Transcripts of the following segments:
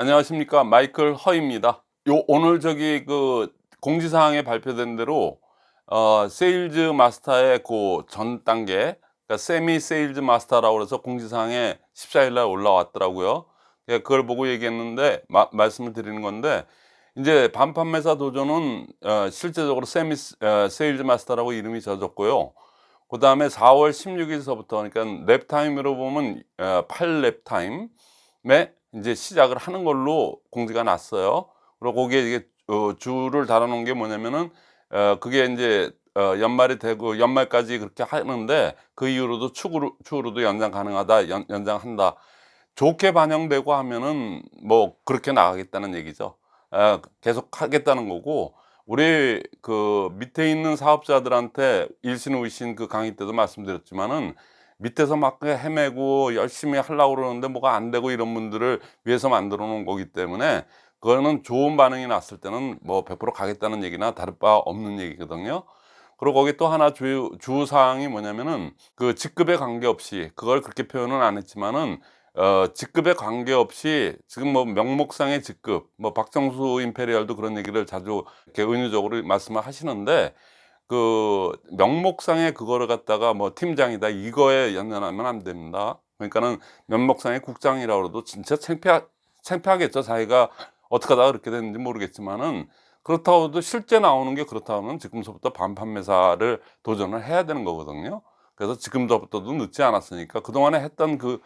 안녕하십니까, 마이클 허입니다. 오늘 공지사항에 발표된 대로 세일즈 마스터의 그 전 단계, 그러니까 세미 세일즈 마스터라고 해서 공지사항에 14일 날 올라왔더라고요. 예, 그걸 보고 얘기했는데 말씀을 드리는 건데, 이제 반판매사 도전은 실제적으로 세일즈 마스터라고 이름이 져졌고요. 그 다음에 4월 16일서부터, 그러니까 랩 타임으로 보면 8랩 타임에 이제 시작을 하는 걸로 공지가 났어요. 그리고 거기에 이게 주를 달아놓은 게 뭐냐면은 그게 이제 연말이 되고 연말까지 그렇게 하는데, 그 이후로도 추후로도 연장 가능하다, 연장한다. 좋게 반영되고 하면은 뭐 그렇게 나가겠다는 얘기죠. 계속 하겠다는 거고, 우리 그 밑에 있는 사업자들한테 일신의신 그 강의 때도 말씀드렸지만은, 밑에서 막 헤매고 열심히 하려고 그러는데 뭐가 안 되고 이런 분들을 위해서 만들어 놓은 거기 때문에, 그거는 좋은 반응이 났을 때는 뭐 100% 가겠다는 얘기나 다를 바 없는 얘기거든요. 그리고 거기 또 하나 주사항이 뭐냐면은, 그 직급에 관계없이, 그걸 그렇게 표현은 안 했지만은 직급에 관계없이 지금 뭐 명목상의 직급, 뭐 박정수 임페리얼도 그런 얘기를 자주 이렇게 은유적으로 말씀을 하시는데, 그 명목상의 그거를 갖다가 뭐 팀장이다 이거에 연연하면 안 됩니다. 그러니까는 명목상의 국장이라고 해도 진짜 창피하겠죠. 자기가 어떻게 하다가 그렇게 됐는지 모르겠지만은, 그렇다고 해도 실제 나오는 게 그렇다고 하면 지금서부터 반판매사를 도전을 해야 되는 거거든요. 그래서 지금서부터도 늦지 않았으니까, 그동안에 했던 그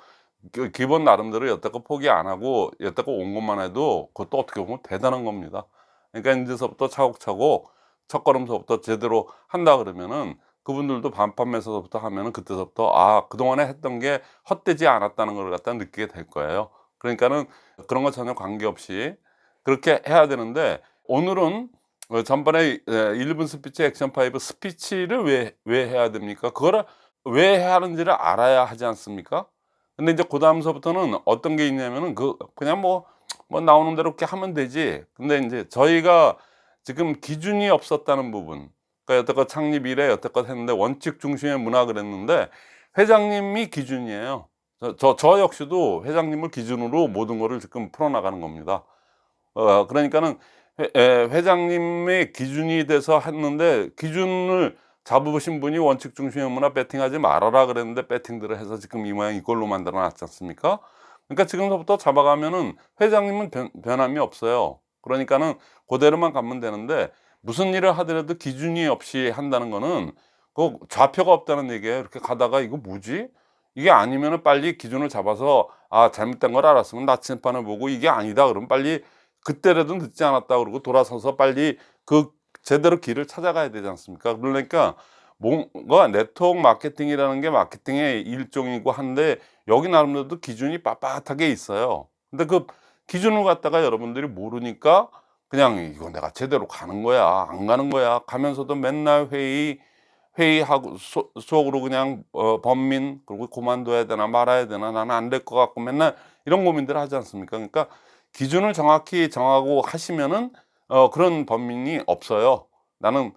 기본 나름대로 여태껏 포기 안 하고 여태껏 온 것만 해도 그것도 어떻게 보면 대단한 겁니다. 그러니까 이제서부터 차곡차곡 첫걸음서부터 제대로 한다 그러면은, 그분들도 반판매서부터 하면은 그때서부터 그동안에 했던 게 헛되지 않았다는 걸 갖다 느끼게 될 거예요. 그러니까는 그런 거 전혀 관계없이 그렇게 해야 되는데, 오늘은 전번에 1분 스피치 액션 5 스피치를 왜 해야 됩니까? 그거를 왜 해야 하는지를 알아야 하지 않습니까? 근데 이제 그다음서부터는 어떤 게 있냐면은, 그냥 뭐 나오는 대로 이렇게 하면 되지. 근데 인제 저희가 지금 기준이 없었다는 부분, 그러니까 여태껏 창립 이래 여태껏 했는데 원칙 중심의 문화 그랬는데, 회장님이 기준이에요. 저 역시도 회장님을 기준으로 모든 거를 지금 풀어 나가는 겁니다. 그러니까는 회장님의 기준이 돼서 했는데, 기준을 잡으신 분이 원칙 중심의 문화 배팅하지 말아라 그랬는데 배팅들을 해서 지금 이 모양 이꼴로 만들어 놨지 않습니까? 그러니까 지금서부터 잡아가면은 회장님은 변함이 없어요. 그러니까는 그대로만 가면 되는데, 무슨 일을 하더라도 기준이 없이 한다는 거는 그 좌표가 없다는 얘기예요. 이렇게 가다가 이거 뭐지? 이게 아니면은 빨리 기준을 잡아서, 잘못된 걸 알았으면 나침반을 보고 이게 아니다 그러면 빨리 그때라도 늦지 않았다 그러고 돌아서서 빨리 그 제대로 길을 찾아가야 되지 않습니까? 그러니까 뭔가 네트워크 마케팅이라는 게 마케팅의 일종이고 한데, 여기 나름대로 기준이 빳빳하게 있어요. 근데 그 기준을 갖다가 여러분들이 모르니까 그냥 '이거 내가 제대로 가는 거야, 안 가는 거야.' 가면서도 맨날 회의하고 속으로 그냥 번민, 그리고 '그만둬야 되나 말아야 되나, 나는 안 될 것 같고.' 맨날 이런 고민들을 하지 않습니까? 그러니까 기준을 정확히 정하고 하시면은 그런 번민이 없어요. 나는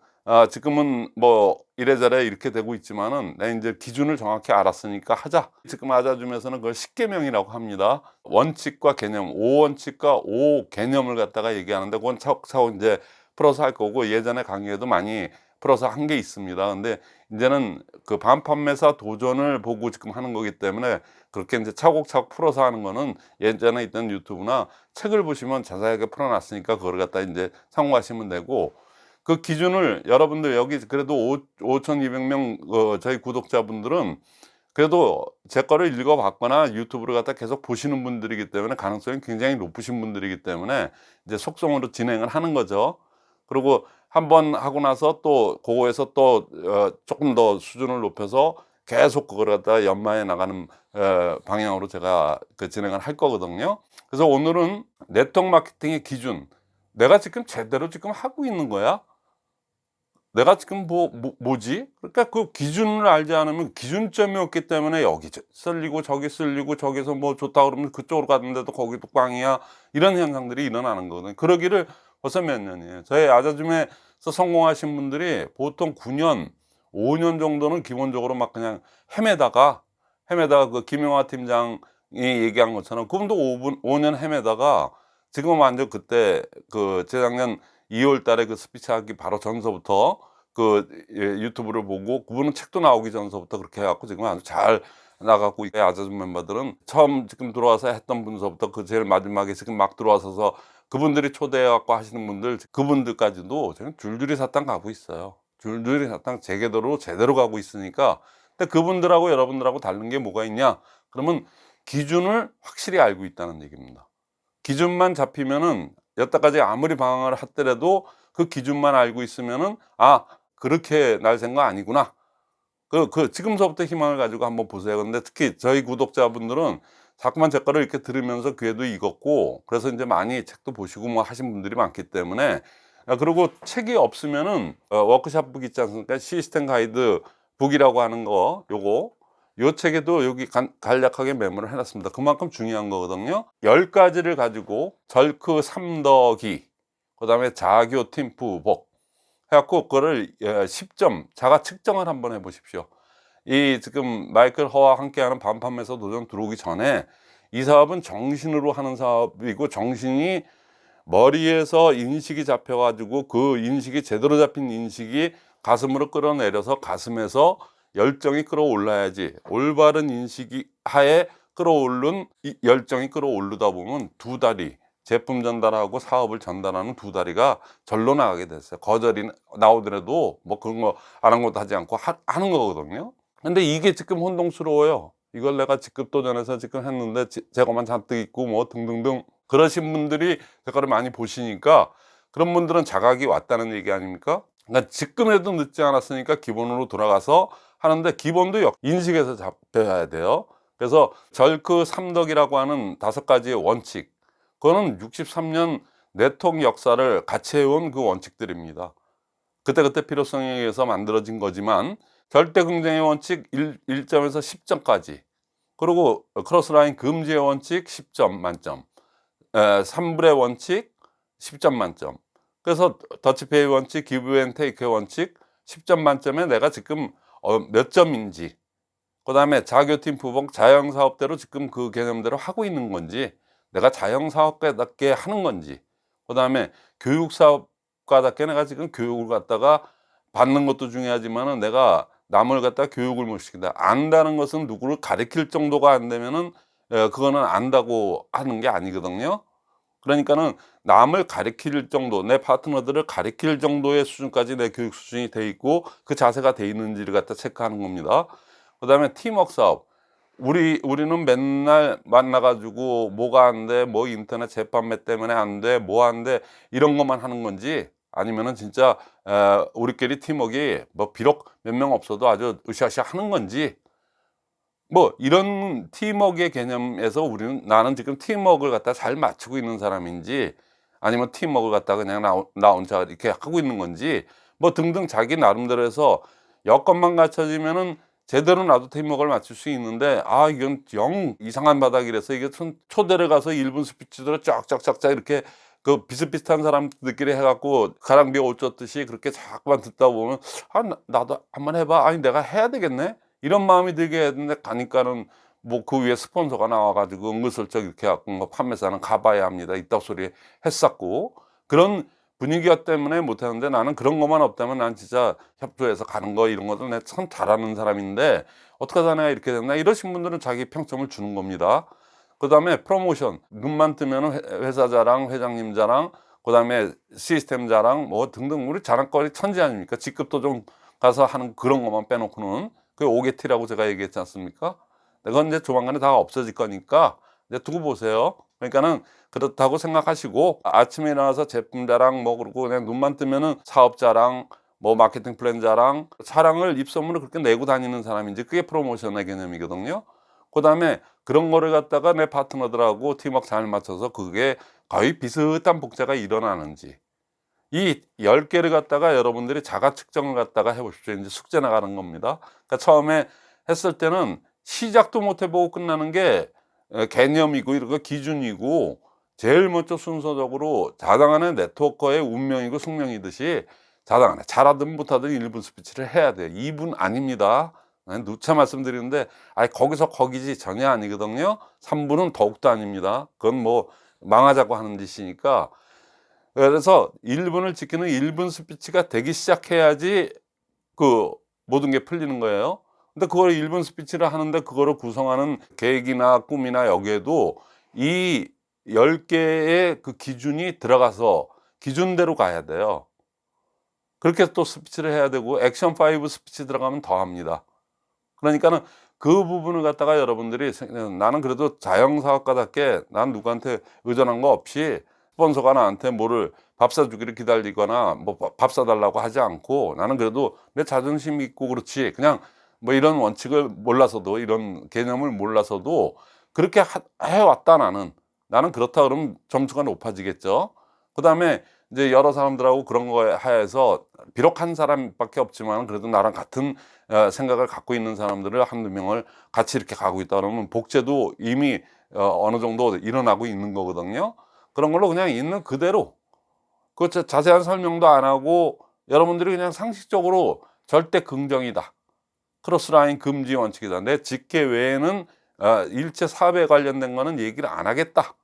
지금은 뭐 이래저래 이렇게 되고 있지만은, 내 인제 기준을 정확히 알았으니까 하자. 지금 아자줌에서는 그걸 10계명이라고 합니다. 원칙과 개념, 5원칙과 5개념을 갖다가 얘기하는데, 그건 차곡차곡 인제 풀어서 할 거고, 예전에 강의에도 많이 풀어서 한 게 있습니다. 근데 인제는 그 반판매사 도전을 보고 지금 하는 거기 때문에, 그렇게 인제 차곡차곡 풀어서 하는 거는 예전에 있던 유튜브나 책을 보시면 자세하게 풀어 놨으니까 그걸 갖다 인제 참고하시면 되고, 그 기준을 여러분들 여기 그래도 5,200명 저희 구독자분들은 그래도 제 거를 읽어 봤거나 유튜브를 갖다 계속 보시는 분들이기 때문에, 가능성이 굉장히 높으신 분들이기 때문에 이제 속성으로 진행을 하는 거죠. 그리고 한 번 하고 나서 또 고거에서 또 쪼끔 더 수준을 높여서 계속 그거를 갖다가 연마해 나가는 방향으로 제가 그 진행을 할 거거든요. 그래서 오늘은 네트워크 마케팅의 기준, '내가 지금 제대로 지금 하고 있는 거야? 내가 지금 뭐지?' 그러니까 그 기준을 알지 않으면, 기준점이 없기 때문에 여기 쓸리고 저기 쓸리고, 저기서 뭐 좋다 그러면 그쪽으로 갔는데도 거기도 꽝이야, 이런 현상들이 일어나는 거거든요. 그러기를 벌써 몇 년이에요. 저희 아자줌에서 성공하신 분들이 보통 9년, 5년 정도는 기본적으로 막 그냥 헤매다가 그 김영하 팀장이 얘기한 것처럼, 그분도 5년 헤매다가 지금은 완전 그때 그 재작년 2월 달에 그 스피치 하기 바로 전서부터 그 유튜브를 보고 그분은 책도 나오기 전서부터 그렇게 해 갖고 지금 아주 잘 나가고 있고 아자즈 멤버들은 처음 지금 들어와서 했던 분서부터 그 제일 마지막에 지금 막 들어와서서 그분들이 초대해 갖고 하시는 분들 그분들까지도 지금 줄줄이 사탕 가고 있어요. 줄줄이 사탕 제대로 가고 있으니까. 근데 그분들하고 여러분들하고 다른 게 뭐가 있냐? 그러면 기준을 확실히 알고 있다는 얘기입니다. 기준만 잡히면은 여태까지 아무리 방황을 했더라도 그 기준만 알고 있으면은 '아 그렇게 날 생각 아니구나.' 지금서부터 희망을 가지고 한번 보세요. 근데 특히 저희 구독자분들은 자꾸만 제 거를 이렇게 들으면서 귀에도 익었고 그래서 인제 많이 책도 보시고 뭐 하신 분들이 많기 때문에 그리고 책이 없으면은 워크샵 북 있지 않습니까? 시스템 가이드 북이라고 하는 거 요 책에도 여기 간략하게 메모를 해 놨습니다. 그만큼 중요한 거거든요. 10 가지를 가지고 절크 삼더기 그다음에 자교 팀프복 해 갖고 그거를 10점 자가 측정을 한번 해 보십시오. 이 지금 마이클 허와 함께하는 반판매서 도전 들어오기 전에 이 사업은 정신으로 하는 사업이고 정신이 머리에서 인식이 잡혀 가지고 그 인식이 제대로 잡힌 인식이 가슴으로 끌어내려서 가슴에서 열정이 끌어올라야지 올바른 인식이 하에 끌어오른 이 열정이 끌어오르다 보면 두 다리 제품 전달하고 사업을 전달하는 두 다리가 절로 나가게 됐어요. 거절이 나오더라도 뭐 그런 거 아랑곳 하지 않고 하는 거거든요. 근데 이게 지금 혼동스러워요. 이걸 내가 직급 도전해서 지금 했는데 재고만 잔뜩 있고 뭐 등등등 그러신 분들이 제 거를 많이 보시니까 그런 분들은 자각이 왔다는 얘기 아닙니까? 그러니까 지금에도 늦지 않았으니까 기본으로 돌아가서 하는데 기본도 인식에서 잡혀야 돼요. 그래서 절크 삼덕이라고 하는 5가지의 원칙 그거는 63년 네트워크 역사를 같이 해온 그 원칙들입니다. 그때그때 필요성에 의해서 만들어진 거지만 절대 긍정의 원칙 1점에서 10점까지 그리고 크로스라인 금지의 원칙 10점 만점 3불의 원칙 10점 만점 그래서 더치페이 원칙 기브 앤 테이크의 원칙 10점 만점에 내가 지금 몇 점인지 그 다음에 자교팀 부복 자영사업대로 지금 그 개념대로 하고 있는 건지 내가 자영사업가답게 하는 건지 그 다음에 교육사업가답게 내가 지금 교육을 갖다가 받는 것도 중요하지만은 내가 남을 갖다 교육을 못 시킨다. 안다는 것은 누구를 가르칠 정도가 안 되면은 그거는 안다고 하는 게 아니거든요. 그러니까는 남을 가르칠 정도 내 파트너들을 가르칠 정도의 수준까지 내 교육 수준이 돼 있고 그 자세가 돼 있는지를 갖다 체크하는 겁니다. 그다음에 팀워크 사업 우리는 맨날 만나 가지고 뭐가 안 돼, 뭐 인터넷 재판매 때문에 안 돼, 뭐 안 돼 이런 것만 하는 건지 아니면은 진짜 우리끼리 팀워크가 뭐 비록 몇 명 없어도 아주 으쌰으쌰 하는 건지 뭐 이런 팀워크의 개념에서 나는 지금 팀워크를 갖다 잘 맞추고 있는 사람인지 아니면 팀워크를 갖다가 그냥 나 혼자 이렇게 하고 있는 건지 뭐 등등 자기 나름대로 해서 여건만 갖춰지면은 제대로 나도 팀워크를 맞출 수 있는데 아 이건 영 이상한 바닥이라서 이게 초대를 가서 1분 스피치대로 쫙쫙쫙쫙 이렇게 그 비슷비슷한 사람들끼리 해 갖고 가랑비 옷 젖듯이 그렇게 자꾸만 듣다 보면 아 나도 한번 해 봐. 아니 내가 해야 되겠네. 이런 마음이 들게 했는데 가니까는 뭐 그 위에 스폰서가 나와 가지고 은근슬쩍 이렇게 해 갖고 뭐 판매사는 가봐야 합니다. 이따 소리 했었고 그런 분위기와 때문에 못 하는데 나는 그런 것만 없다면 난 진짜 협조해서 가는 거 이런 것도 내가 참 잘하는 사람인데 어떻게 하다 내가 이렇게 됐나 이러신 분들은 자기 평점을 주는 겁니다. 그다음에 프로모션 눈만 뜨면은 회사 자랑, 회장님 자랑, 그다음에 시스템 자랑 뭐 등등 우리 자랑거리 천지 아닙니까? 직급도 좀 가서 하는 그런 것만 빼놓고는 그게 오게티라고 제가 얘기했지 않습니까? 그건 이제 조만간에 다 없어질 거니까 이제 두고 보세요. 그러니까는 그렇다고 생각하시고 아침에 일어나서 제품 자랑 뭐 그러고 그냥 눈만 뜨면은 사업 자랑 뭐 마케팅 플랜 자랑 자랑을 입소문을 그렇게 내고 다니는 사람인지 그게 프로모션의 개념이거든요. 그다음에 그런 거를 갖다가 내 파트너들하고 팀워크 잘 맞춰서 그게 거의 비슷한 복제가 일어나는지 이 10개를 갖다가 여러분들이 자가 측정을 갖다가 해 보십시오. 이제 숙제 나가는 겁니다. 그러니까 처음에 했을 때는 시작도 못 해 보고 끝나는 게 개념이고 이런 거 기준이고 제일 먼저 순서적으로 자당 안의 네트워커의 운명이고 숙명이듯이 자당 안에 잘하든 못하든 1분 스피치를 해야 돼요. 2분 아닙니다. 누차 말씀드리는데 거기서 거기지 전혀 아니거든요. 3분은 더욱더 아닙니다. 그건 뭐 망하자고 하는 짓이니까. 그래서 1분을 지키는 1분 스피치가 되기 시작해야지 그 모든 게 풀리는 거예요. 근데 그걸 1분 스피치를 하는데 그거를 구성하는 계획이나 꿈이나 여기에도 이 10개의 그 기준이 들어가서 기준대로 가야 돼요. 그렇게 또 스피치를 해야 되고 액션 5 스피치 들어가면 더 합니다. 그러니까는 그 부분을 갖다가 여러분들이 나는 그래도 자영사업가답게 난 누구한테 의존한 거 없이 스폰서가 나한테 뭐를 밥 사주기를 기다리거나 뭐 밥 사달라고 하지 않고 나는 그래도 내 자존심 있고 그렇지 그냥 뭐 이런 원칙을 몰라서도 이런 개념을 몰라서도 그렇게 해왔다 나는 그렇다 그러면 점수가 높아지겠죠. 그 다음에 이제 여러 사람들하고 그런 거에 하에서 비록 한 사람밖에 없지만 그래도 나랑 같은 생각을 갖고 있는 사람들을 한두 명을 같이 이렇게 가고 있다 그러면 복제도 이미 어느 정도 일어나고 있는 거거든요. 그런 걸로 그냥 있는 그대로 그 자세한 설명도 안 하고 여러분들이 그냥 상식적으로 절대 긍정이다. 크로스라인 금지 원칙이다. 내 직계 외에는 일체 사업에 관련된 거는 얘기를 안 하겠다.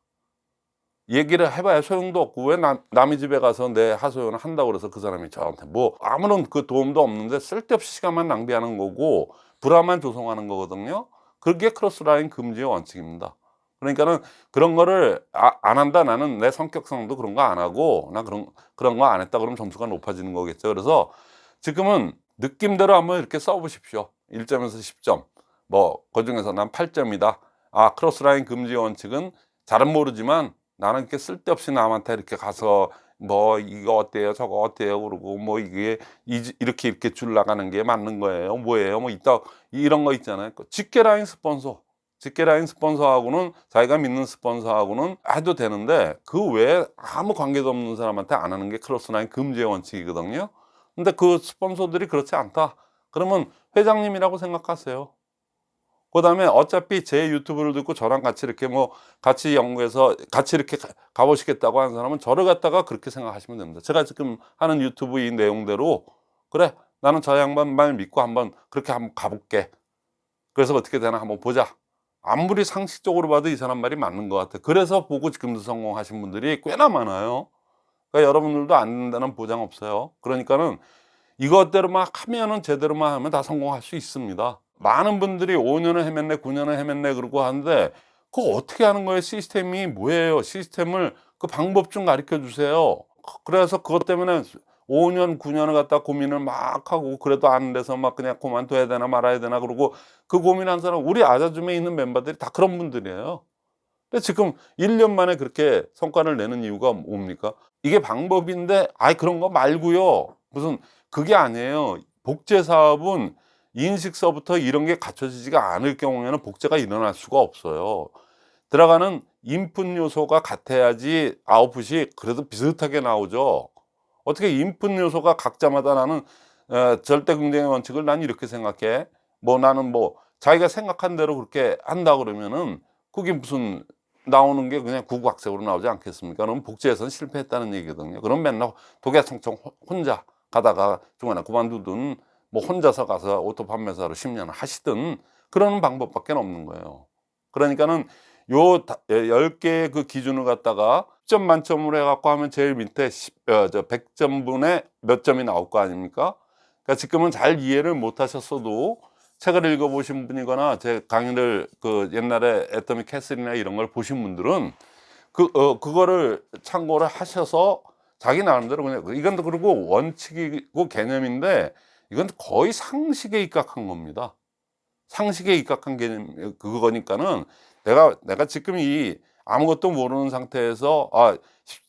얘기를 해봐야 소용도 없고 왜 남의 집에 가서 내 하소연을 한다고 그래서 그 사람이 저한테 뭐 아무런 그 도움도 없는데 쓸데없이 시간만 낭비하는 거고 불안만 조성하는 거거든요. 그게 크로스라인 금지의 원칙입니다. 그러니까는 그런 거를 안 한다. 나는 내 성격상도 그런 거 안 하고 나 그런 거 안 했다 그러면 점수가 높아지는 거겠죠. 그래서 지금은 느낌대로 한번 이렇게 써보십시오. 1점에서 10점 뭐 그중에서 난 8점이다. 크로스라인 금지 원칙은 잘은 모르지만 나는 이렇게 쓸데없이 남한테 이렇게 가서 뭐 이거 어때요 저거 어때요 그러고 뭐 이게 이렇게 줄 나가는 게 맞는 거예요 뭐예요 뭐 이따 이런 거 있잖아요. 직계라인 스폰서하고는 자기가 믿는 스폰서하고는 해도 되는데 그 외에 아무 관계도 없는 사람한테 안 하는 게 크로스라인 금지의 원칙이거든요. 근데 그 스폰서들이 그렇지 않다 그러면 회장님이라고 생각하세요. 그 다음에 어차피 제 유튜브를 듣고 저랑 같이 이렇게 뭐 같이 연구해서 같이 이렇게 가보시겠다고 하는 사람은 저를 갖다가 그렇게 생각하시면 됩니다. 제가 지금 하는 유튜브 이 내용대로 그래 나는 저 양반 말 믿고 한번 그렇게 한번 가볼게. 그래서 어떻게 되나 한번 보자. 아무리 상식적으로 봐도 이 사람 말이 맞는 것 같아. 그래서 보고 지금도 성공하신 분들이 꽤나 많아요. 그러니까 여러분들도 안 된다는 보장 없어요. 그러니까는 이것대로 막 하면은 제대로만 하면 다 성공할 수 있습니다. 많은 분들이 5년을 헤맸네 9년을 헤맸네 그러고 하는데 그거 어떻게 하는 거예요? 시스템이 뭐예요? 시스템을 그 방법 좀 가르쳐 주세요. 그래서 그것 때문에 5년 9년을 갖다 고민을 막 하고 그래도 안 돼서 막 그냥 그만둬야 되나 말아야 되나 그러고 그 고민한 사람 우리 아자줌에 있는 멤버들이 다 그런 분들이에요. 근데 지금 1년 만에 그렇게 성과를 내는 이유가 뭡니까? 이게 방법인데 그런 거 말고요. 무슨 그게 아니에요. 복제 사업은 인식서부터 이런 게 갖춰지지가 않을 경우에는 복제가 일어날 수가 없어요. 들어가는 인풋 요소가 같아야지 아웃풋이 그래도 비슷하게 나오죠. 어떻게 인풋 요소가 각자마다 나는 절대 긍정의 원칙을 난 이렇게 생각해. 뭐 나는 뭐 자기가 생각한 대로 그렇게 한다 그러면은 그게 무슨 나오는 게 그냥 구구학색으로 나오지 않겠습니까? 그럼 복제에서는 실패했다는 얘기거든요. 그럼 맨날 독야청청 혼자 가다가 중간에 그만두든 뭐 혼자서 가서 오토 판매사로 10년 하시든 그러는 방법밖에 없는 거예요. 그러니까는 요 10개의 그 기준을 갖다가 10점 만점으로 해갖고 하면 제일 밑에 100점분에 몇 점이 나올 거 아닙니까? 그러니까 지금은 잘 이해를 못 하셨어도 책을 읽어보신 분이거나 제 강의를 그 옛날에 애터미 캐슬이나 이런 걸 보신 분들은 그거를 참고를 하셔서 자기 나름대로 그냥 이건 그리고 원칙이고 개념인데 이건 거의 상식에 입각한 겁니다. 상식에 입각한 개념 그거니까는 내가 지금 이 아무것도 모르는 상태에서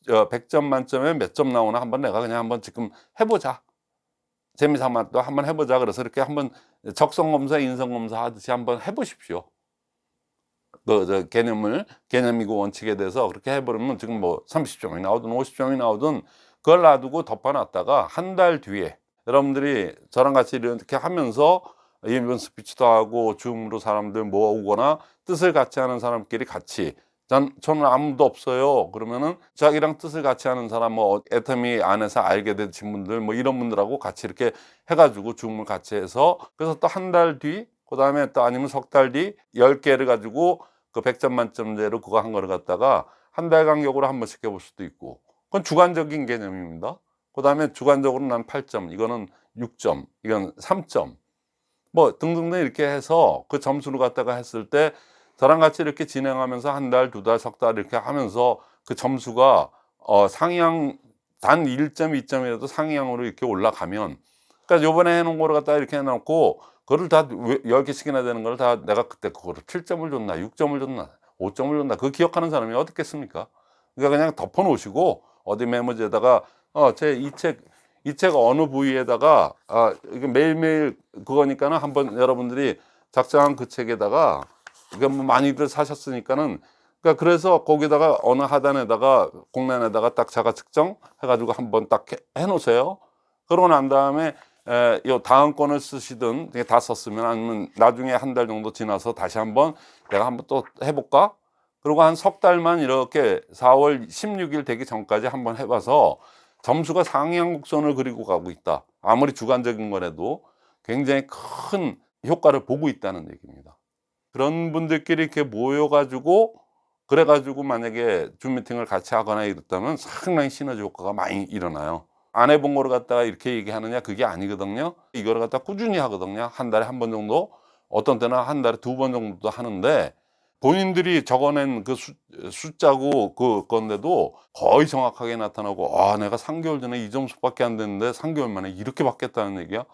100점 만점에 몇 점 나오나 한번 내가 그냥 한번 지금 해보자. 재미삼아 또 한번 해보자. 그래서 이렇게 한번 적성검사, 인성검사 하듯이 한번 해보십시오. 개념이고 원칙에 대해서 그렇게 해버리면 지금 뭐 30점이 나오든 50점이 나오든 그걸 놔두고 덮어놨다가 한 달 뒤에 여러분들이 저랑 같이 이렇게 하면서 이번 스피치도 하고 줌으로 사람들 모으거나 뜻을 같이 하는 사람끼리 같이 저는 아무도 없어요. 그러면은 자기랑 뜻을 같이 하는 사람 뭐 애터미 안에서 알게 되신 분들 뭐 이런 분들하고 같이 이렇게 해가지고 줌을 같이 해서 그래서 또 한 달 뒤 그다음에 또 아니면 석 달 뒤 10개를 가지고 그 100점 만점제로 그거 한 거를 갖다가 한 달 간격으로 한 번씩 해볼 수도 있고, 그건 주관적인 개념입니다. 그다음에 주관적으로 난 8점, 이거는 6점, 이건 3점, 뭐 등등등 이렇게 해서 그 점수를 갖다가 했을 때 저랑 같이 이렇게 진행하면서 한 달, 두 달, 석 달 이렇게 하면서 그 점수가 상향, 단 1점, 2점이라도 상향으로 이렇게 올라가면, 그러니까 요번에 해 놓은 거를 갖다가 이렇게 해 놓고 그거를 다 10개씩이나 되는 걸 다 내가 그때 그거를 7점을 줬나 6점을 줬나 5점을 줬나 그거 기억하는 사람이 어딨겠습니까? 그러니까 그냥 덮어 놓으시고 어디 메모지에다가 제 이 책 어느 부위에다가 이게 매일매일 그거니까는 한번 여러분들이 작성한 그 책에다가, 이게 뭐 많이들 사셨으니까는, 그러니까 그래서 거기다가 어느 하단에다가 공란에다가 딱 자가 측정 해가지고 한번 딱 해 놓으세요. 그러고 난 다음에 요 다음 건을 쓰시든 다 썼으면, 아니면 나중에 한 달 정도 지나서 다시 한번 내가 한번 또 해볼까? 그리고 한 석 달만 이렇게 4월 16일 되기 전까지 한번 해봐서 점수가 상향 곡선을 그리고 가고 있다, 아무리 주관적인 거라도 굉장히 큰 효과를 보고 있다는 얘기입니다. 그런 분들끼리 이렇게 모여가지고, 그래가지고 만약에 줌 미팅을 같이 하거나 이랬다면 상당히 시너지 효과가 많이 일어나요. 안 해본 거를 갖다가 이렇게 얘기하느냐, 그게 아니거든요. 이거를 갖다 꾸준히 하거든요. 한 달에 한 번 정도, 어떤 때는 한 달에 2번 정도도 하는데, 본인들이 적어낸 그 숫자고 건데도 거의 정확하게 나타나고, 내가 3개월 전에 이 점수밖에 안 됐는데 3개월 만에 이렇게 바뀌었다는 얘기야.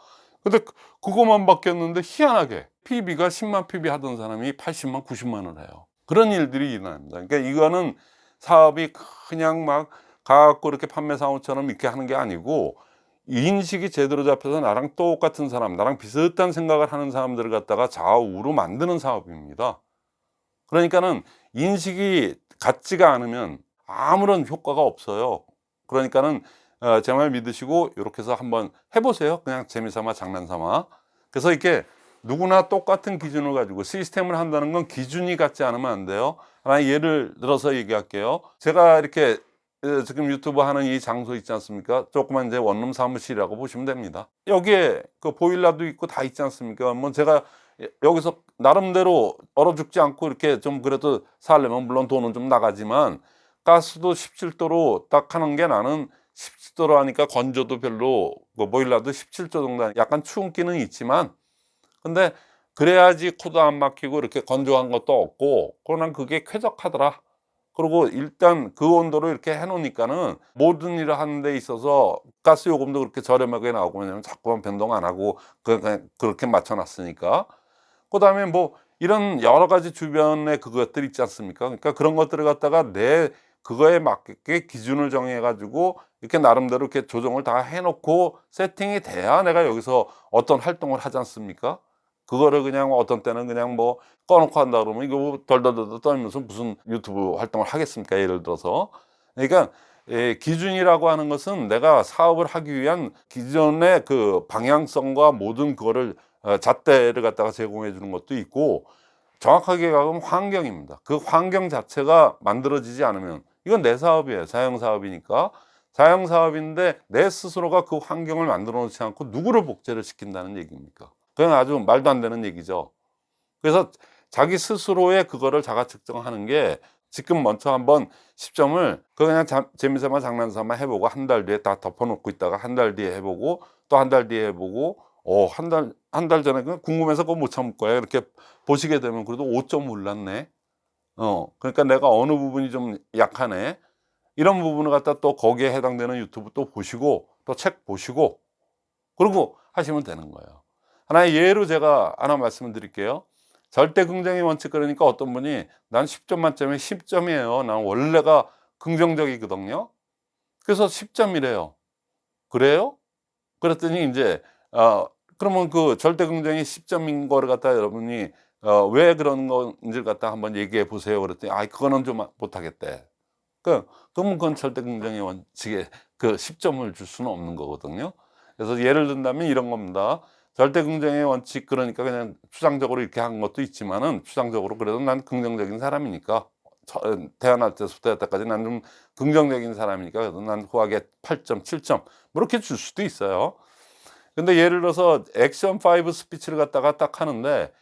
근데 그거만 바뀌었는데 희한하게 PB가 10만 PB 하던 사람이 80만 90만을 해요. 그런 일들이 일어납니다. 그러니까 이거는 사업이 그냥 막 가갖고 이렇게 판매 사원처럼 이렇게 하는 게 아니고, 인식이 제대로 잡혀서 나랑 똑같은 사람, 나랑 비슷한 생각을 하는 사람들을 갖다가 좌우로 만드는 사업입니다. 그러니까는 인식이 같지가 않으면 아무런 효과가 없어요. 그러니까는 제 말 믿으시고 이렇게 해서 한번 해보세요. 그냥 재미삼아 장난삼아. 그래서 이렇게 누구나 똑같은 기준을 가지고 시스템을 한다는 건 기준이 같지 않으면 안 돼요. 하나 예를 들어서 얘기할게요. 제가 이렇게 지금 유튜브 하는 이 장소 있지 않습니까? 조그만 이제 원룸 사무실이라고 보시면 됩니다. 여기에 그 보일러도 있고 다 있지 않습니까? 뭐 제가 여기서 나름대로 얼어 죽지 않고 이렇게 좀 그래도 살려면 물론 돈은 좀 나가지만, 가스도 17도로 딱 하는 게, 나는 17도로 하니까 건조도 별로, 뭐 보일러도 17도 정도 약간 추운기는 있지만, 근데 그래야지 코도 안 막히고 이렇게 건조한 것도 없고, 그러나 그게 쾌적하더라. 그리고 일단 그 온도로 이렇게 해 놓으니까는 모든 일을 하는 데 있어서 가스 요금도 그렇게 저렴하게 나오고, 왜냐면 자꾸만 변동 안 하고 그냥 그렇게 맞춰 놨으니까. 그다음에 뭐 이런 여러 가지 주변에 그것들 있지 않습니까? 그러니까 그런 것들을 갖다가 내 그거에 맞게 기준을 정해 가지고 이렇게 나름대로 이렇게 조정을 다 해 놓고 세팅이 돼야 내가 여기서 어떤 활동을 하지 않습니까? 그거를 그냥 어떤 때는 그냥 뭐 꺼 놓고 한다 그러면 이거 뭐 덜덜덜 떨면서 무슨 유튜브 활동을 하겠습니까? 예를 들어서. 그러니까 기준이라고 하는 것은 내가 사업을 하기 위한 기존의 그 방향성과 모든 그거를 잣대를 갖다가 제공해 주는 것도 있고, 정확하게 가면 환경입니다. 그 환경 자체가 만들어지지 않으면, 이건 내 사업이에요. 자영 사업이니까. 자영 사업인데 내 스스로가 그 환경을 만들어 놓지 않고 누구를 복제를 시킨다는 얘기입니까? 그건 아주 말도 안 되는 얘기죠. 그래서 자기 스스로의 그거를 자가 측정하는 게, 지금 먼저 한번 10점을 그냥 재미삼아 장난삼아 해보고 한 달 뒤에 다 덮어놓고 있다가 한 달 뒤에 해보고 또 한 달 뒤에 해보고, 한 달 전에 그냥 궁금해서 그거 못 참을 거야. 이렇게 보시게 되면 그래도 5점 올랐네. 그러니까 내가 어느 부분이 좀 약하네. 이런 부분을 갖다 또 거기에 해당되는 유튜브 또 보시고 또 책 보시고 그러고 하시면 되는 거예요. 하나의 예로 제가 하나 말씀을 드릴게요. 절대 긍정의 원칙, 그러니까 어떤 분이 난 10점 만점에 10점이에요. 난 원래가 긍정적이거든요. 그래서 10점이래요. 그래요? 그랬더니 이제 그러면 그 절대 긍정이 10점인 거를 갖다 여러분이 왜 그런 건지를 갖다 한번 얘기해 보세요. 그랬더니 그거는 좀 못하겠대. 그러면 그건 절대 긍정의 원칙에 그 10점을 줄 수는 없는 거거든요. 그래서 예를 든다면 이런 겁니다. 절대 긍정의 원칙, 그러니까 그냥 추상적으로 이렇게 한 것도 있지만은, 추상적으로 그래도 난 긍정적인 사람이니까, 태어날 때부터 여태까지 난 좀 긍정적인 사람이니까 그래도 난 후하게 8점, 7점 뭐 이렇게 줄 수도 있어요. 근데 예를 들어서 액션 5 스피치를 갖다가 딱 하는데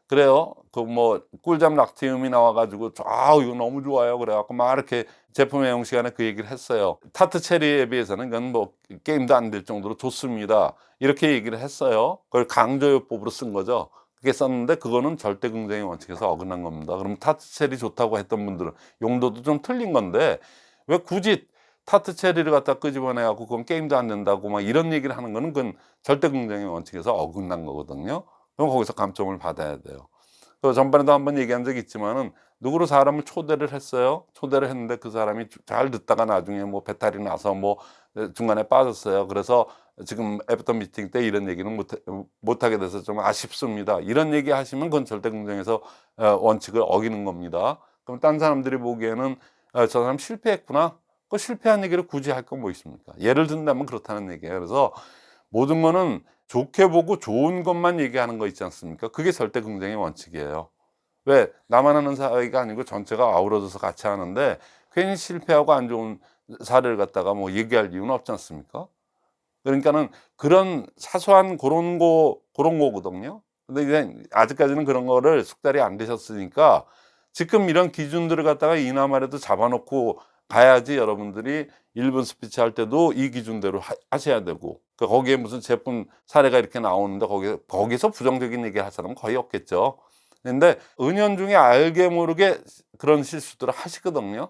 그래요. 그 뭐 꿀잠 락티움이 나와 가지고 "아 이거 너무 좋아요." 그래 갖고 막 이렇게 제품 애용 시간에 그 얘기를 했어요. "타트 체리에 비해서는 이건 뭐 게임도 안 될 정도로 좋습니다." 이렇게 얘기를 했어요. 그걸 강조요법으로 쓴 거죠. 그렇게 썼는데 그거는 절대 긍정의 원칙에서 어긋난 겁니다. 그럼 타트 체리 좋다고 했던 분들은 용도도 좀 틀린 건데 왜 굳이 타트 체리를 갖다 끄집어내 갖고 "그건 게임도 안 된다."고 막 이런 얘기를 하는 거는 그건 절대 긍정의 원칙에서 어긋난 거거든요. 그럼 거기서 감점을 받아야 돼요. 그 전번에도 한번 얘기한 적이 있지만은 누구로 사람을 초대를 했어요. 초대를 했는데 그 사람이 잘 듣다가 나중에 뭐 배탈이 나서 뭐 중간에 빠졌어요. 그래서 지금 애프터 미팅 때 이런 얘기는 못 하게 돼서 좀 아쉽습니다. 이런 얘기 하시면 그건 절대 긍정에서 원칙을 어기는 겁니다. 그럼 딴 사람들이 보기에는 '저 사람 실패했구나.' 그 실패한 얘기를 굳이 할 건 뭐 있습니까? 예를 든다면 그렇다는 얘기예요. 그래서 모든 거는 좋게 보고 좋은 것만 얘기하는 거 있지 않습니까? 그게 절대 긍정의 원칙이에요. 왜 나만 하는 사회가 아니고 전체가 아우러져서 같이 하는데 괜히 실패하고 안 좋은 사례를 갖다가 뭐 얘기할 이유는 없지 않습니까? 그러니까는 그런 사소한 고런 거거든요. 근데 이제 아직까지는 그런 거를 숙달이 안 되셨으니까 지금 이런 기준들을 갖다가 이나마라도 잡아 놓고 가야지 여러분들이 1분 스피치 할 때도 이 기준대로 하셔야 되고 거기에 무슨 제품 사례가 이렇게 나오는데 거기서 부정적인 얘기를 할 사람은 거의 없겠죠. 근데 은연중에 알게 모르게 그런 실수들을 하시거든요.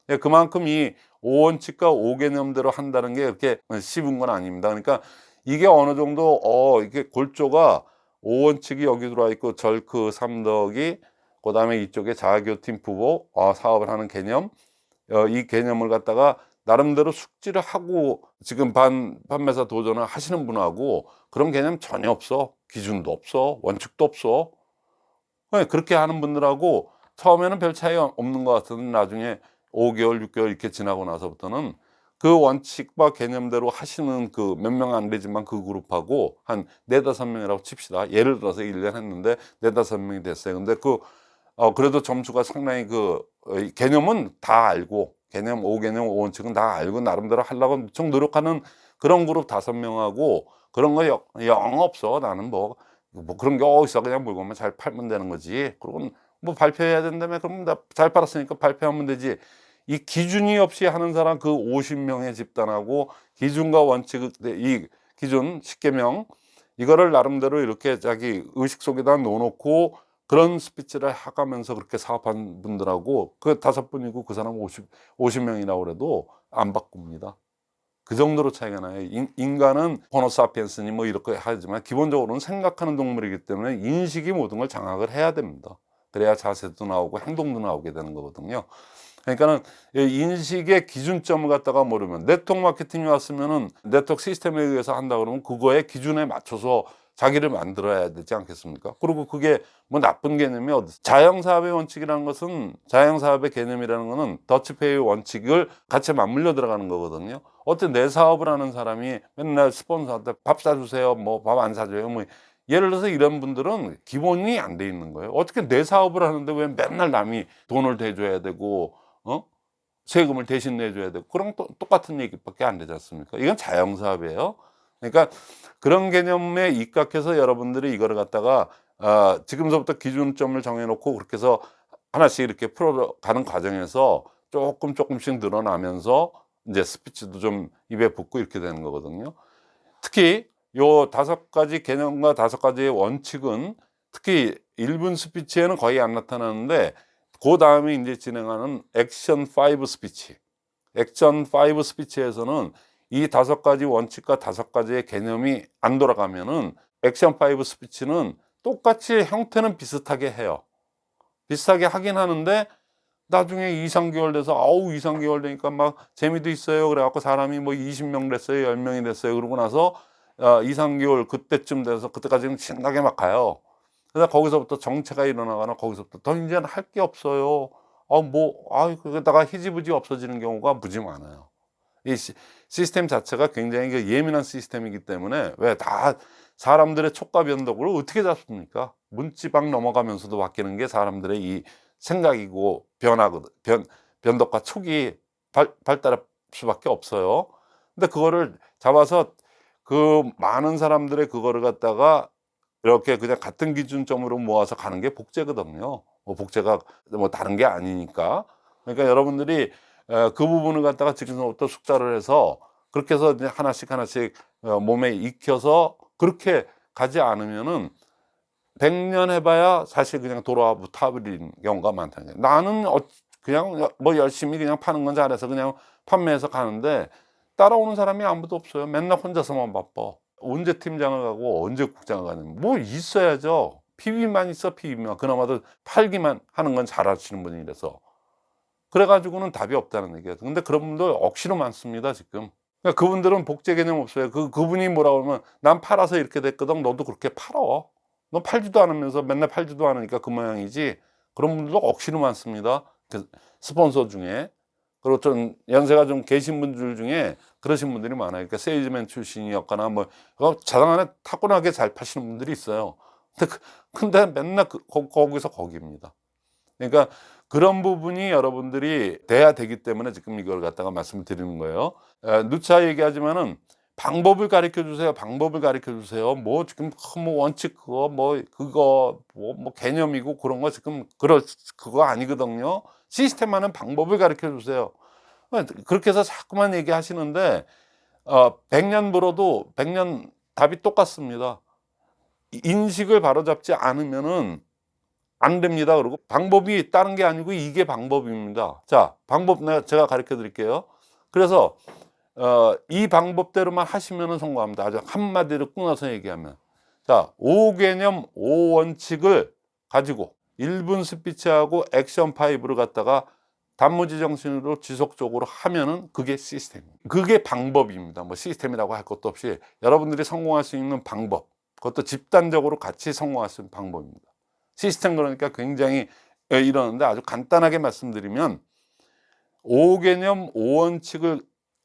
예, 그만큼 이 5원칙과 5개념대로 한다는 게 그렇게 쉬운 건 아닙니다. 그러니까 이게 어느 정도 이게 골조가 5원칙이 여기 들어와 있고 절크, 삼덕이 그다음에 이쪽에 자교팀 부보 사업을 하는 개념, 이 개념을 갖다가 나름대로 숙지를 하고 지금 판매사 도전을 하시는 분하고 그런 개념 전혀 없어. 기준도 없어. 원칙도 없어. 예, 그렇게 하는 분들하고 처음에는 별 차이 없는 것 같은데 나중에 5 개월, 6 개월 이렇게 지나고 나서부터는 그 원칙과 개념대로 하시는 그 몇 명 안 되지만 그 그룹하고 한 4-5 명이라고 칩시다. 예를 들어서 1년 했는데 4-5 명이 됐어요. 근데 그래도 점수가 상당히 이 개념은 다 알고 개념 5 개념 5 원칙은 다 알고 나름대로 하려고 무척 노력하는 그런 그룹 5 명하고 그런 거 영 없어. 나는 뭐 그런 게 어딨어. 그냥 물건만 잘 팔면 되는 거지. 그리고 뭐 발표해야 된다며 그럼 나 잘 팔았으니까 발표하면 되지. 이 기준이 없이 하는 사람 그 50 명의 집단하고 기준과 원칙 이 기준 10 개명 이거를 나름대로 이렇게 자기 의식 속에다 놓아 놓고 그런 스피치를 해 가면서 그렇게 사업한 분들하고 그 5 분이고 그 사람 50 명이라고 그래도 안 바꿉니다. 그 정도로 차이가 나요. 인간은 호모 사피엔스니 뭐 이렇게 하지만 기본적으로는 생각하는 동물이기 때문에 인식이 모든 걸 장악을 해야 됩니다. 그래야 자세도 나오고 행동도 나오게 되는 거거든요. 그러니까는 이 인식의 기준점을 갖다가 모르면 네트워크 마케팅이 왔으면은 네트워크 시스템에 의해서 한다 그러면 그거의 기준에 맞춰서 자기를 만들어야 되지 않겠습니까? 그리고 그게 뭐 나쁜 개념이 어디 자영사업의 원칙이라는 것은 자영사업의 개념이라는 거는 더치페이 원칙을 같이 맞물려 들어가는 거거든요. 어떤 내 사업을 하는 사람이 맨날 스폰서한테 밥 사주세요, 뭐 밥 안 사줘요, 뭐 예를 들어서 이런 분들은 기본이 안 돼 있는 거예요. 어떻게 내 사업을 하는데 왜 맨날 남이 돈을 대줘야 되고 어? 세금을 대신 내줘야 되고 그런 똑같은 얘기밖에 안 되지 않습니까? 이건 자영사업이에요. 그러니까 그런 개념에 입각해서 여러분들이 이거를 갖다가 지금서부터 기준점을 정해 놓고 그렇게 해서 하나씩 이렇게 풀어가는 과정에서 조금씩 늘어나면서 이제 스피치도 좀 입에 붙고 이렇게 되는 거거든요. 특히 요 5가지 개념과 5가지의 원칙은 특히 1분 스피치에는 거의 안 나타나는데 그다음에 인제 진행하는 액션 5 스피치. 액션 5 스피치에서는 이 5가지 원칙과 5가지의 개념이 안 돌아가면은 액션 5 스피치는 똑같이 형태는 비슷하게 해요. 비슷하게 하긴 하는데 나중에 2-3 개월 돼서 2-3 개월 되니까 막 재미도 있어요. 그래 갖고 사람이 뭐 20명 됐어요. 10 명이 됐어요. 그러고 나서 2-3 개월 그때쯤 돼서 그때까지는 신나게 막 가요. 그래서 거기서부터 정체가 일어나거나 거기서부터 더 인제는 할 게 없어요. 그러다가 희지부지 없어지는 경우가 무지 많아요. 이 시스템 자체가 굉장히 예민한 시스템이기 때문에 왜 다 사람들의 촉과 변덕을 어떻게 잡습니까? 문지방 넘어가면서도 바뀌는 게 사람들의 이 생각이고 변화거든. 변덕과 촉이 발달할 수밖에 없어요. 근데 그거를 잡아서 그 많은 사람들의 그거를 갖다가 이렇게 그냥 같은 기준점으로 모아서 가는 게 복제거든요. 뭐 복제가 뭐 다른 게 아니니까. 그러니까 여러분들이 그 부분을 갖다가 지금부터 숙지를 해서 그렇게 해서 이제 하나씩 하나씩 몸에 익혀서 그렇게 가지 않으면은 100년 해 봐야 사실 그냥 돌아와 타 버리는 경우가 많다는 거예요. 나는 그냥 뭐 열심히 그냥 파는 건 잘해서 그냥 판매해서 가는데 따라오는 사람이 아무도 없어요. 맨날 혼자서만 바빠. 언제 팀장을 가고 언제 국장을 가는 뭐 있어야죠. PB만 있어 PB만. 그나마도 팔기만 하는 건 잘하시는 분이라서. 그래 가지고는 답이 없다는 얘기예요. 근데 그런 분들 억시로 많습니다 지금. 그러니까 그분들은 복제 개념 없어요. 그분이 뭐라고 그러면 "난 팔아서 이렇게 됐거든. 너도 그렇게 팔어." 너 팔지도 않으면서 맨날 팔지도 않으니까 그 모양이지. 그런 분들도 억시로 많습니다. 그 스폰서 중에. 그리고 좀 연세가 좀 계신 분들 중에 그러신 분들이 많아요. 그러니까 세일즈맨 출신이었거나 뭐 자당 타고나게 잘 파시는 분들이 있어요. 근데 맨날 거기서 거기입니다. 그러니까 그런 부분이 여러분들이 돼야 되기 때문에 지금 이걸 갖다가 말씀을 드리는 거예요. 누차 얘기하지만은 방법을 가르쳐 주세요. 방법을 가르쳐 주세요. 뭐 지금 뭐 원칙 그거 뭐 개념이고 그런 거 지금 그거 아니거든요. 시스템화는 방법을 가르쳐 주세요. 그렇게 해서 자꾸만 얘기하시는데 100년 물어도 100년 답이 똑같습니다. 인식을 바로잡지 않으면은 안 됩니다. 그리고 방법이 다른 게 아니고 이게 방법입니다. 자, 방법 제가 가르쳐 드릴게요. 그래서 이 방법대로만 하시면은 성공합니다. 아주 한마디로 끊어서 얘기하면. 자, 5 개념 5 원칙을 가지고 1분 스피치하고 액션 5를 갖다가 단무지 정신으로 지속적으로 하면은 그게 시스템입니다. 그게 방법입니다. 뭐 시스템이라고 할 것도 없이 여러분들이 성공할 수 있는 방법, 그것도 집단적으로 같이 성공할 수 있는 방법입니다. 시스템 그러니까 굉장히 이러는데 아주 간단하게 말씀드리면 5 개념 5 원칙을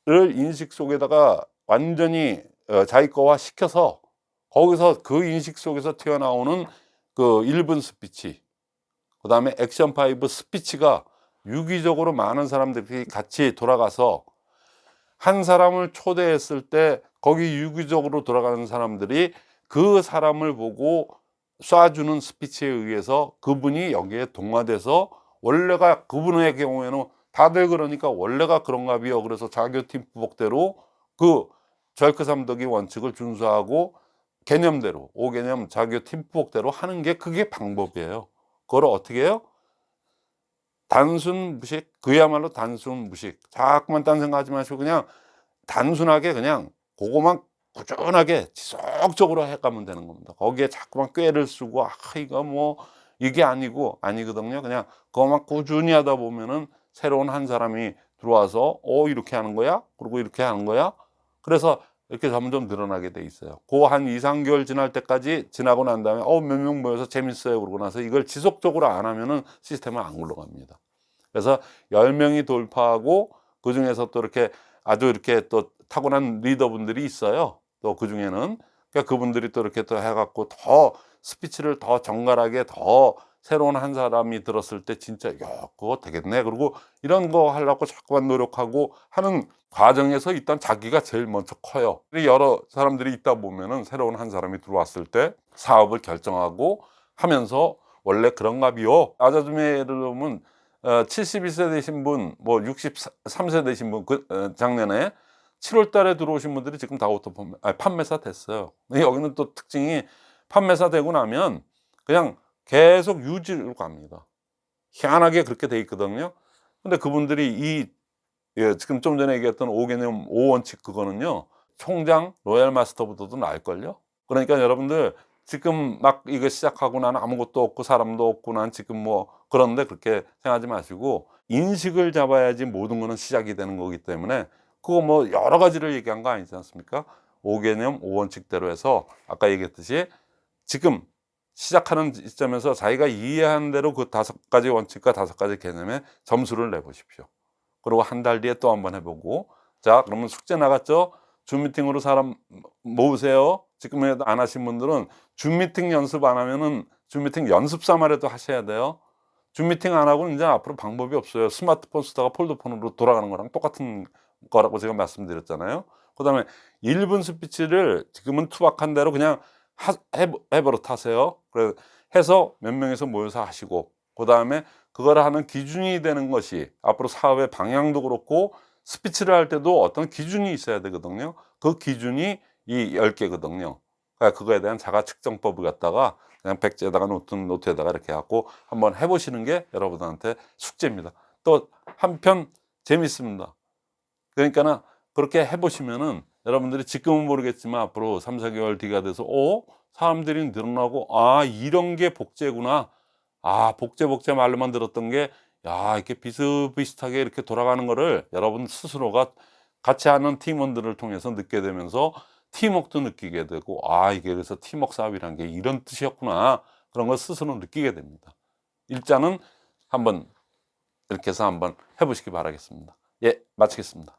인식 속에다가 완전히 자기거화 시켜서 거기서 그 인식 속에서 튀어나오는 그 1분 스피치, 그다음에 액션 5 스피치가 유기적으로 많은 사람들이 같이 돌아가서 한 사람을 초대했을 때 거기 유기적으로 돌아가는 사람들이 그 사람을 보고 쏴주는 스피치에 의해서 그분이 여기에 동화돼서 원래가 그분의 경우에는 다들 그러니까 원래가 그런가 봐요. 그래서 자기 팀복대로 그 절크 삼덕이 원칙을 준수하고 개념대로 5개념 자기 팀복대로 하는 게 그게 방법이에요. 그걸 어떻게 해요? 단순 무식, 그야말로 단순 무식. 자꾸만 딴 생각하지 마시고 그냥 단순하게 그냥 그거만 꾸준하게 지속적으로 해 가면 되는 겁니다. 거기에 자꾸만 꾀를 쓰고 '아 이거 뭐 이게 아니고' 아니거든요. 그냥 그거만 꾸준히 하다 보면은 새로운 한 사람이 들어와서 이렇게 하는 거야? 그리고 이렇게 하는 거야?' 그래서 이렇게 점점 늘어나게 돼 있어요. 고 한 2-3 개월 지날 때까지 지나고 난 다음에 몇 명 모여서 재밌어요 그러고 나서 이걸 지속적으로 안 하면은 시스템은 안 굴러갑니다. 그래서 10 명이 돌파하고 그중에서 또 이렇게 아주 이렇게 또 타고난 리더분들이 있어요. 또 그중에는. 그러니까 그분들이 또 이렇게 또 해 갖고 더 스피치를 더 정갈하게 더 새로운 한 사람이 들었을 때 진짜 '야 그거 되겠네.' 그리고 이런 거 하려고 자꾸만 노력하고 하는 과정에서 일단 자기가 제일 먼저 커요. 여러 사람들이 있다 보면은 새로운 한 사람이 들어왔을 때 사업을 결정하고 하면서 "원래 그런가 비요." 아자주메를 보면 72세 되신 분, 뭐 63세 되신 분, 작년에 7월 달에 들어오신 분들이 지금 다 판매사 됐어요. 근데 여기는 또 특징이 판매사 되고 나면 그냥 계속 유지로 갑니다. 희한하게 그렇게 돼 있거든요. 근데 그분들이 지금 좀 전에 얘기했던 5 개념 5 원칙 그거는요. 총장 로얄 마스터보다도 나을걸요. 그러니까 여러분들 지금 막 이거 시작하고 나는 아무것도 없고 사람도 없고 난 지금 뭐 그런데 그렇게 생각하지 마시고 인식을 잡아야지 모든 거는 시작이 되는 거기 때문에 그거 뭐 여러 가지를 얘기한 거 아니지 않습니까? 5 개념 5 원칙대로 해서 아까 얘기했듯이 지금 시작하는 시점에서 자기가 이해한 대로 그 5가지 원칙과 5가지 개념에 점수를 내 보십시오. 그리고 한 달 뒤에 또 한번 해 보고 자 그러면 숙제 나갔죠? 줌 미팅으로 사람 모으세요. 지금이라도 안 하신 분들은 줌 미팅 연습 안 하면은 줌 미팅 연습 삼아라도 하셔야 돼요. 줌 미팅 안 하고는 인제 앞으로 방법이 없어요. 스마트폰 쓰다가 폴더폰으로 돌아가는 거랑 똑같은 거라고 제가 말씀드렸잖아요. 그다음에 1분 스피치를 지금은 투박한 대로 그냥 해버릇 하세요. 그래 해서 몇 명이서 모여서 하시고, 그다음에 그걸 하는 기준이 되는 것이 앞으로 사업의 방향도 그렇고 스피치를 할 때도 어떤 기준이 있어야 되거든요. 그 기준이 이 10개거든요. 그러니까 그거에 대한 자가 측정법을 갖다가 그냥 백지에다가 노트에다가 이렇게 갖고 한번 해 보시는 게 여러분한테 숙제입니다. 또 한편 재밌습니다. 그러니까는 그렇게 해 보시면은 여러분들이 지금은 모르겠지만 앞으로 3-4개월 뒤가 돼서 사람들이 늘어나고, 이런 게 복제구나. 복제 말로만 들었던 게 이렇게 비슷비슷하게 이렇게 돌아가는 거를 여러분 스스로가 같이 하는 팀원들을 통해서 느끼게 되면서 팀워크도 느끼게 되고, 이게 그래서 팀워크 사업이라는 게 이런 뜻이었구나. 그런 걸 스스로 느끼게 됩니다. 일단은 한번 이렇게 해서 한번 해 보시기 바라겠습니다. 예, 마치겠습니다.